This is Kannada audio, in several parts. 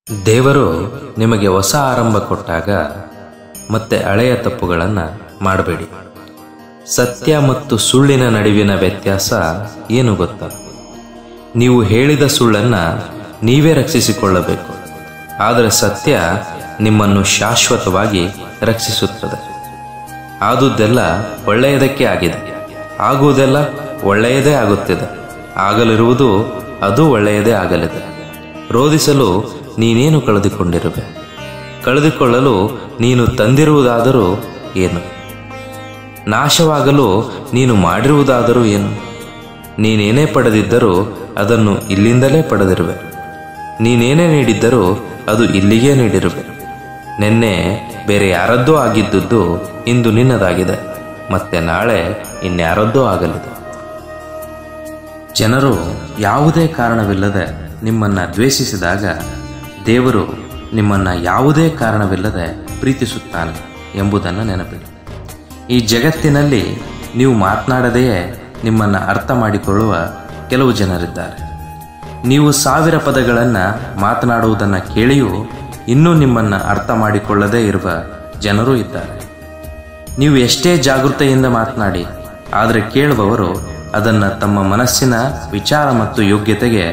ದೇವರು ನಿಮಗೆ ಹೊಸ ಆರಂಭ ಕೊಟ್ಟಾಗ ಮತ್ತೆ ಹಳೆಯ ತಪ್ಪುಗಳನ್ನು ಮಾಡಬೇಡಿ. ಸತ್ಯ ಮತ್ತು ಸುಳ್ಳಿನ ನಡುವಿನ ವ್ಯತ್ಯಾಸ ಏನು ಗೊತ್ತಾ? ನೀವು ಹೇಳಿದ ಸುಳ್ಳನ್ನು ನೀವೇ ರಕ್ಷಿಸಿಕೊಳ್ಳಬೇಕು, ಆದರೆ ಸತ್ಯ ನಿಮ್ಮನ್ನು ಶಾಶ್ವತವಾಗಿ ರಕ್ಷಿಸುತ್ತದೆ. ಆದುದೆಲ್ಲ ಒಳ್ಳೆಯದಕ್ಕೆ ಆಗಿದೆ, ಆಗುವುದೆಲ್ಲ ಒಳ್ಳೆಯದೇ ಆಗುತ್ತಿದೆ, ಆಗಲಿರುವುದು ಅದು ಒಳ್ಳೆಯದೇ ಆಗಲಿದೆ. ರೋಧಿಸಲು ನೀನೇನು ಕಳೆದುಕೊಂಡಿರುವೆ? ಕಳೆದುಕೊಳ್ಳಲು ನೀನು ತಂದಿರುವುದಾದರೂ ಏನು? ನಾಶವಾಗಲು ನೀನು ಮಾಡಿರುವುದಾದರೂ ಏನು? ನೀನೇನೇ ಪಡೆದಿದ್ದರೂ ಅದನ್ನು ಇಲ್ಲಿಂದಲೇ ಪಡೆದಿರುವೆ, ನೀನೇನೇ ನೀಡಿದ್ದರೂ ಅದು ಇಲ್ಲಿಗೇ ನೀಡಿರುವೆ. ನಿನ್ನೆ ಬೇರೆ ಯಾರದ್ದೋ ಆಗಿದ್ದುದು ಇಂದು ನಿನ್ನದಾಗಿದೆ, ಮತ್ತೆ ನಾಳೆ ಇನ್ಯಾರದ್ದೋ ಆಗಲಿದೆ. ಜನರು ಯಾವುದೇ ಕಾರಣವಿಲ್ಲದೆ ನಿಮ್ಮನ್ನು ದ್ವೇಷಿಸಿದಾಗ ದೇವರು ನಿಮ್ಮನ್ನು ಯಾವುದೇ ಕಾರಣವಿಲ್ಲದೆ ಪ್ರೀತಿಸುತ್ತಾನೆ ಎಂಬುದನ್ನು ನೆನಪಿಡಿ. ಈ ಜಗತ್ತಿನಲ್ಲಿ ನೀವು ಮಾತನಾಡದೆಯೇ ನಿಮ್ಮನ್ನು ಅರ್ಥ ಮಾಡಿಕೊಳ್ಳುವ ಕೆಲವು ಜನರಿದ್ದಾರೆ. ನೀವು 1000 ಪದಗಳನ್ನು ಮಾತನಾಡುವುದನ್ನು ಕೇಳಿಯೂ ಇನ್ನೂ ನಿಮ್ಮನ್ನು ಅರ್ಥ ಮಾಡಿಕೊಳ್ಳದೇ ಇರುವ ಜನರೂ ಇದ್ದಾರೆ. ನೀವು ಎಷ್ಟೇ ಜಾಗೃತೆಯಿಂದ ಮಾತನಾಡಿ, ಆದರೆ ಕೇಳುವವರು ಅದನ್ನು ತಮ್ಮ ಮನಸ್ಸಿನ ವಿಚಾರ ಮತ್ತು ಯೋಗ್ಯತೆಗೆ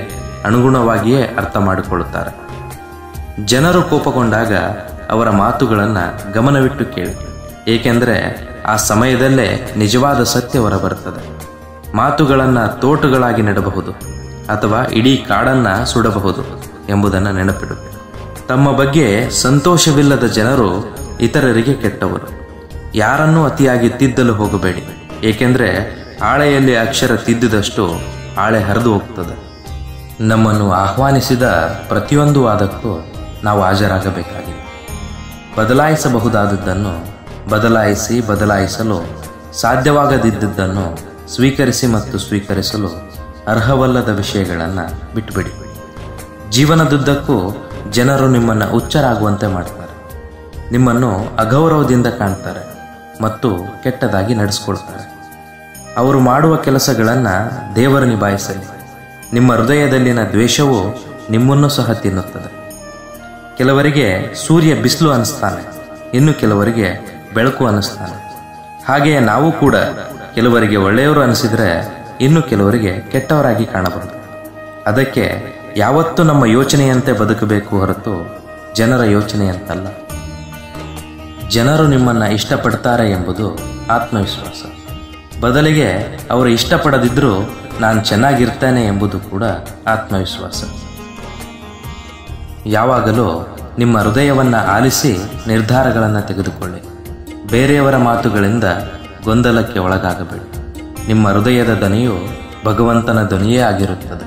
ಅನುಗುಣವಾಗಿಯೇ ಅರ್ಥ ಮಾಡಿಕೊಳ್ಳುತ್ತಾರೆ. ಜನರು ಕೋಪಗೊಂಡಾಗ ಅವರ ಮಾತುಗಳನ್ನು ಗಮನವಿಟ್ಟು ಕೇಳಿ, ಏಕೆಂದರೆ ಆ ಸಮಯದಲ್ಲೇ ನಿಜವಾದ ಸತ್ಯ ಹೊರಬರುತ್ತದೆ. ಮಾತುಗಳನ್ನು ತೋಟಗಳಾಗಿ ನೆಡಬಹುದು ಅಥವಾ ಇಡೀ ಕಾಡನ್ನು ಸುಡಬಹುದು ಎಂಬುದನ್ನು ನೆನಪಿಡು. ತಮ್ಮ ಬಗ್ಗೆ ಸಂತೋಷವಿಲ್ಲದ ಜನರು ಇತರರಿಗೆ ಕೆಟ್ಟವರು. ಯಾರನ್ನೂ ಅತಿಯಾಗಿ ತಿದ್ದಲು ಹೋಗಬೇಡಿ, ಏಕೆಂದರೆ ಹಾಳೆಯಲ್ಲಿ ಅಕ್ಷರ ತಿದ್ದಿದಷ್ಟು ಹಾಳೆ ಹರಿದು ಹೋಗ್ತದೆ. ನಮ್ಮನ್ನು ಆಹ್ವಾನಿಸಿದ ಪ್ರತಿಯೊಂದು ವಾದಕ್ಕೂ ನಾವು ಹಾಜರಾಗಬೇಕಾಗಿದೆ. ಬದಲಾಯಿಸಬಹುದಾದದ್ದನ್ನು ಬದಲಾಯಿಸಿ, ಬದಲಾಯಿಸಲು ಸಾಧ್ಯವಾಗದಿದ್ದದ್ದನ್ನು ಸ್ವೀಕರಿಸಿ ಮತ್ತು ಸ್ವೀಕರಿಸಲು ಅರ್ಹವಲ್ಲದ ವಿಷಯಗಳನ್ನು ಬಿಟ್ಟುಬಿಡಿ. ಜೀವನದುದ್ದಕ್ಕೂ ಜನರು ನಿಮ್ಮನ್ನು ಹುಚ್ಚರಾಗುವಂತೆ ಮಾಡ್ತಾರೆ, ನಿಮ್ಮನ್ನು ಅಗೌರವದಿಂದ ಕಾಣ್ತಾರೆ ಮತ್ತು ಕೆಟ್ಟದಾಗಿ ನಡೆಸ್ಕೊಳ್ತಾರೆ. ಅವರು ಮಾಡುವ ಕೆಲಸಗಳನ್ನು ದೇವರು ನಿಭಾಯಿಸಲಿ. ನಿಮ್ಮ ಹೃದಯದಲ್ಲಿನ ದ್ವೇಷವು ನಿಮ್ಮನ್ನು ಸಹ ತಿನ್ನುತ್ತದೆ. ಕೆಲವರಿಗೆ ಸೂರ್ಯ ಬಿಸಿಲು ಅನ್ನಿಸ್ತಾನೆ, ಇನ್ನು ಕೆಲವರಿಗೆ ಬೆಳಕು ಅನ್ನಿಸ್ತಾನೆ. ಹಾಗೆಯೇ ನಾವು ಕೂಡ ಕೆಲವರಿಗೆ ಒಳ್ಳೆಯವರು ಅನಿಸಿದರೆ ಇನ್ನು ಕೆಲವರಿಗೆ ಕೆಟ್ಟವರಾಗಿ ಕಾಣಬಹುದು. ಅದಕ್ಕೆ ಯಾವತ್ತೂ ನಮ್ಮ ಯೋಚನೆಯಂತೆ ಬದುಕಬೇಕು ಹೊರತು ಜನರ ಯೋಚನೆಯಂತಲ್ಲ. ಜನರು ನಿಮ್ಮನ್ನು ಇಷ್ಟಪಡ್ತಾರೆ ಎಂಬುದು ಆತ್ಮವಿಶ್ವಾಸ. ಬದಲಿಗೆ ಅವರು ಇಷ್ಟಪಡದಿದ್ದರೂ ನಾನು ಚೆನ್ನಾಗಿರ್ತೇನೆ ಎಂಬುದು ಕೂಡ ಆತ್ಮವಿಶ್ವಾಸ. ಯಾವಾಗಲೂ ನಿಮ್ಮ ಹೃದಯವನ್ನು ಆಲಿಸಿ ನಿರ್ಧಾರಗಳನ್ನು ತೆಗೆದುಕೊಳ್ಳಿ. ಬೇರೆಯವರ ಮಾತುಗಳಿಂದ ಗೊಂದಲಕ್ಕೆ ಒಳಗಾಗಬೇಡಿ. ನಿಮ್ಮ ಹೃದಯದ ಧ್ವನಿಯು ಭಗವಂತನ ಧ್ವನಿಯೇ ಆಗಿರುತ್ತದೆ.